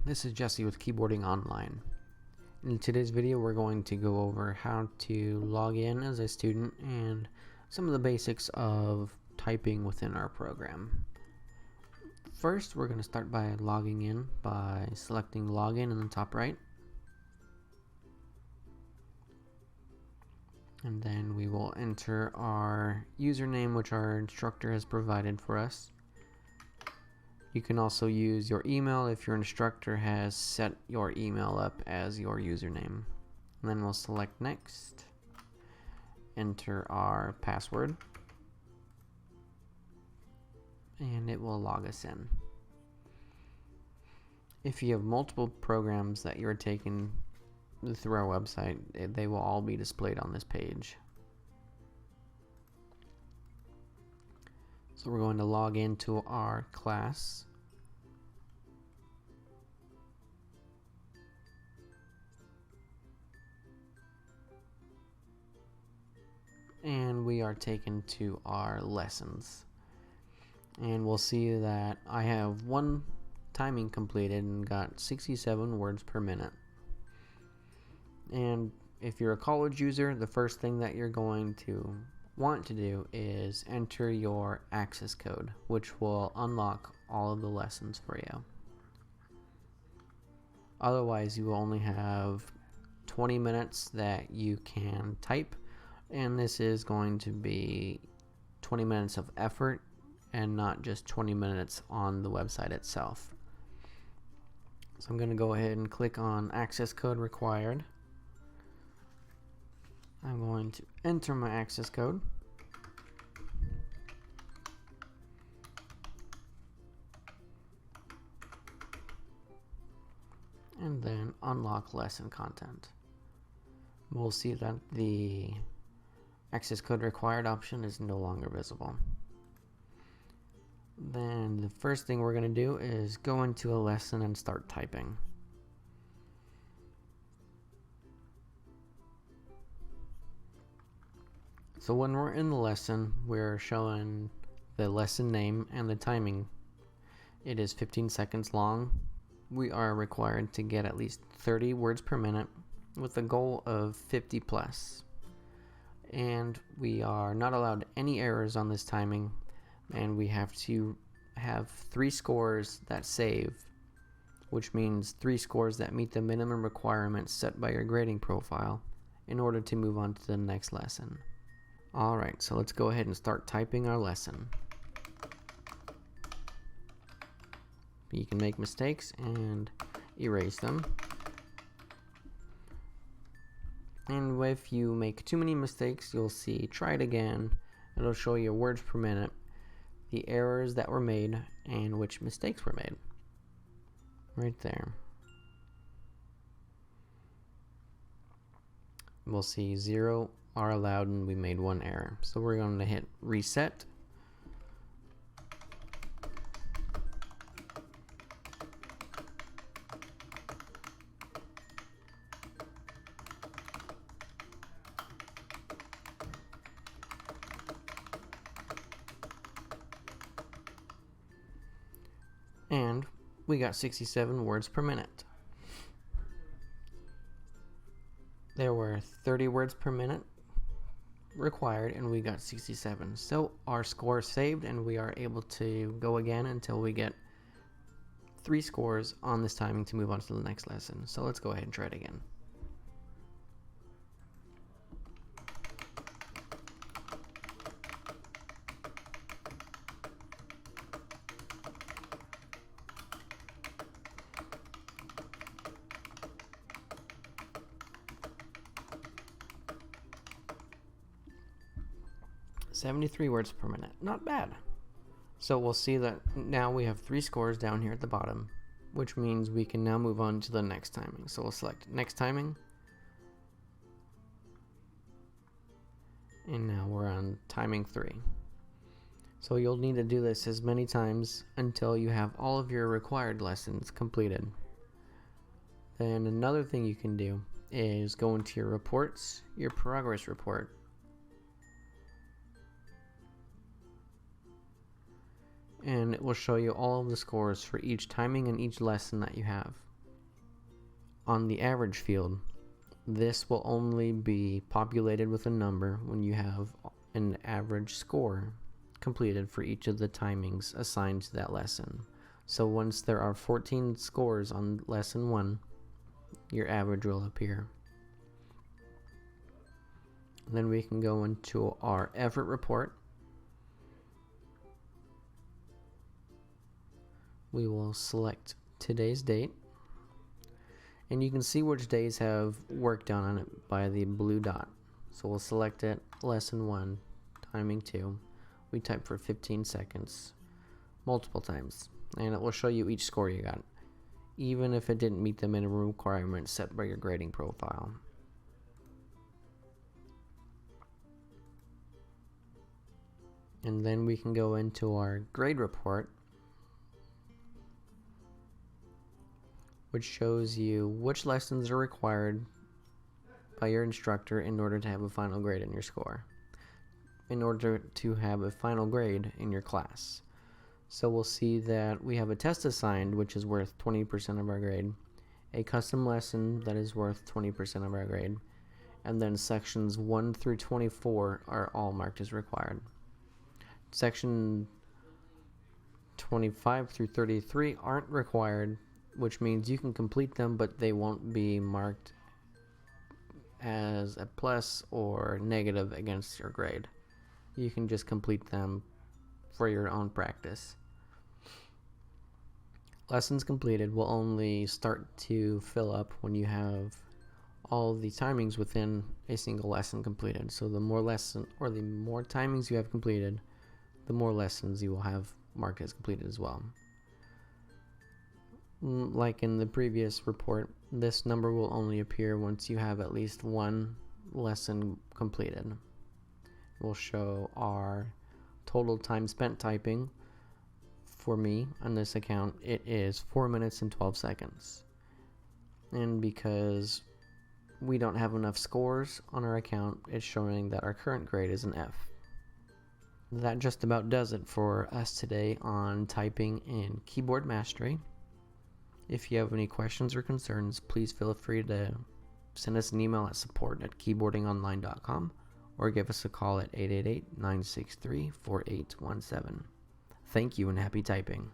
this is Jesse with Keyboarding Online. In today's video we're going to go over how to log in as a student and some of the basics of typing within our program. First, we're going to start by logging in by selecting Login in the top right. And then we will enter our username, which our instructor has provided for us. You can also use your email if your instructor has set your email up as your username. And then we'll select Next, enter our password, and it will log us in. If you have multiple programs that you're taking through our website, they will all be displayed on this page. So we're going to log into our class. And we are taken to our lessons. And we'll see that I have one timing completed and got 67 words per minute. And if you're a college user, the first thing that you're going to want to do is enter your access code, which will unlock all of the lessons for you. Otherwise, you will only have 20 minutes that you can type, and this is going to be 20 minutes of effort and not just 20 minutes on the website itself. So I'm going to go ahead and click on access code required. I'm going to enter my access code. And then unlock lesson content. We'll see that the access code required option is no longer visible. Then the first thing we're going to do is go into a lesson and start typing. So when we're in the lesson, we're showing the lesson name and the timing. It is 15 seconds long. We are required to get at least 30 words per minute with a goal of 50 plus. And we are not allowed any errors on this timing, and we have to have 3 scores that save, which means 3 scores that meet the minimum requirements set by your grading profile in order to move on to the next lesson. Alright, so let's go ahead and start typing our lesson. You can make mistakes and erase them. And if you make too many mistakes, you'll see try it again. It'll show you words per minute, the errors that were made, and which mistakes were made. Right there. We'll see 0 are allowed and we made 1 error. So we're going to hit reset. And we got 67 words per minute. There were 30 words per minute required and we got 67. So our score is saved and we are able to go again until we get 3 scores on this timing to move on to the next lesson. So let's go ahead and try it again. .73 words per minute. Not bad. So we'll see that now we have 3 scores down here at the bottom, which means we can now move on to the next timing. So we'll select next timing. And now we're on timing 3. So you'll need to do this as many times until you have all of your required lessons completed. Then another thing you can do is go into your reports, your progress report, and it will show you all of the scores for each timing and each lesson that you have. On the average field, this will only be populated with a number when you have an average score completed for each of the timings assigned to that lesson. So once there are 14 scores on lesson 1, your average will appear. Then we can go into our effort report. We will select today's date, and you can see which days have work done on it by the blue dot. So we'll select it, lesson 1, timing 2. We type for 15 seconds multiple times, and it will show you each score you got, even if it didn't meet the minimum requirements set by your grading profile. And then we can go into our grade report, which shows you which lessons are required by your instructor in order to have a final grade in your score, in order to have a final grade in your class. So we'll see that we have a test assigned, which is worth 20% of our grade, a custom lesson that is worth 20% of our grade, and then sections 1 through 24 are all marked as required. Section 25 through 33 aren't required, which means you can complete them, but they won't be marked as a plus or negative against your grade. You can just complete them for your own practice. Lessons completed will only start to fill up when you have all the timings within a single lesson completed. So the more timings you have completed, the more lessons you will have marked as completed as well. Like in the previous report, this number will only appear once you have at least one lesson completed. We'll show our total time spent typing. For me, on this account, it is 4 minutes and 12 seconds. And because we don't have enough scores on our account, it's showing that our current grade is an F. That just about does it for us today on typing and keyboard mastery. If you have any questions or concerns, please feel free to send us an email at support@keyboardingonline.com or give us a call at 888-963-4817. Thank you and happy typing.